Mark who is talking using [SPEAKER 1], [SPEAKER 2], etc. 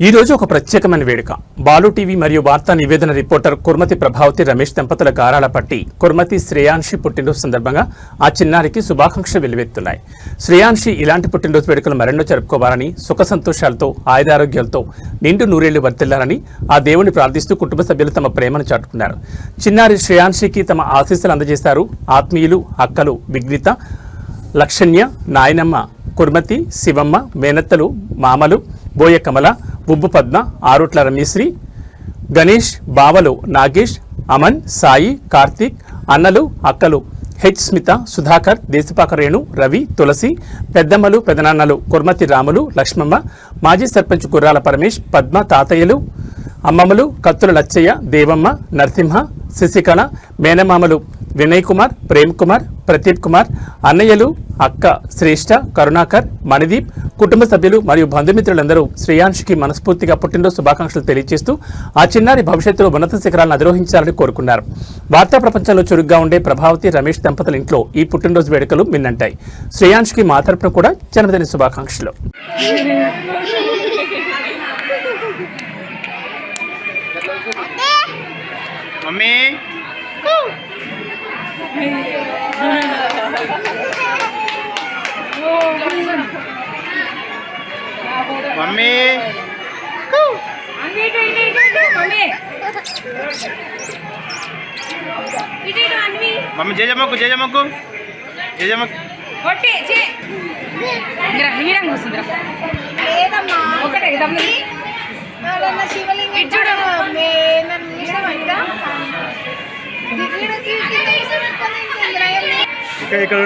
[SPEAKER 1] ఈ రోజు ఒక ప్రత్యేకమైన వేడుక. బాలు టీవీ మరియు వార్తా నివేదన రిపోర్టర్ కుర్మతి ప్రభావతి రమేష్ దంపతుల గారాల పట్టి కుర్మతి శ్రేయాంశి పుట్టినరోజు సందర్భంగా ఆ చిన్నారికి శుభాకాంక్షలు వెల్లువెత్తున్నాయి. శ్రేయాంశి ఇలాంటి పుట్టినరోజు వేడుకలు మరెన్నో జరుపుకోవాలని, సుఖ సంతోషాలతో, ఆయురారోగ్యాలతో నిండు నూరేళ్లు వర్తిల్లాలని ఆ దేవుని ప్రార్థిస్తూ కుటుంబ సభ్యులు తమ ప్రేమను చాటుకున్నారు. చిన్నారి శ్రేయాంశికి తమ ఆశీస్సులు అందజేశారు ఆత్మీయులు, అక్కలు విఘ్నిత, లక్షణ్య, నాయనమ్మ, కుర్మతి, శివమ్మ, మేనత్తలు, మామలు, బోయ కమల, ఉబ్బు పద్మ, ఆరుట్ల రమేశ్రీ, గణేష్, బావలు నాగేష్, అమన్, సాయి, కార్తీక్, అన్నలు, అక్కలు హెచ్ స్మిత, సుధాకర్, దేశపాక రేణు, రవి, తులసి, పెద్దమ్మలు, పెదనాన్నలు కుర్మతి రాములు, లక్ష్మమ్మ, మాజీ సర్పంచ్ గుర్రాల పరమేష్, పద్మ, తాతయ్యలు, అమ్మమ్మలు కత్తుల లచ్చయ్య, దేవమ్మ, నరసింహ, శశికళ, మేనమామలు వినయ్ కుమార్, ప్రేమ్ కుమార్, ప్రదీప్ కుమార్, అన్నయ్యలు, అక్క శ్రేష్ఠ, కరుణాకర్, మణిదీప్, కుటుంబ సభ్యులు మరియు బంధుమిత్రులందరూ శ్రేయాంశికి మనస్ఫూర్తిగా పుట్టినరోజు శుభాకాంక్షలు తెలియజేస్తూ ఆ చిన్నారి భవిష్యత్తులో ఉన్నత శిఖరాలను అధిరోహించాలని కోరుకున్నారు. వార్తా ప్రపంచంలో చురుగ్గా ఉండే ప్రభావతి రమేష్ దంపతుల ఇంట్లో ఈ పుట్టినరోజు వేడుకలు మిన్నంటాయి. శ్రేయాంశికి మా తరపున కూడా జన్మదిన శుభాకాంక్షలు.
[SPEAKER 2] మమ్మీ మమ్మీ మమ్మీ జేజమ్మకు జేజమ్మకు జేజమ్మకు ఇక్కడ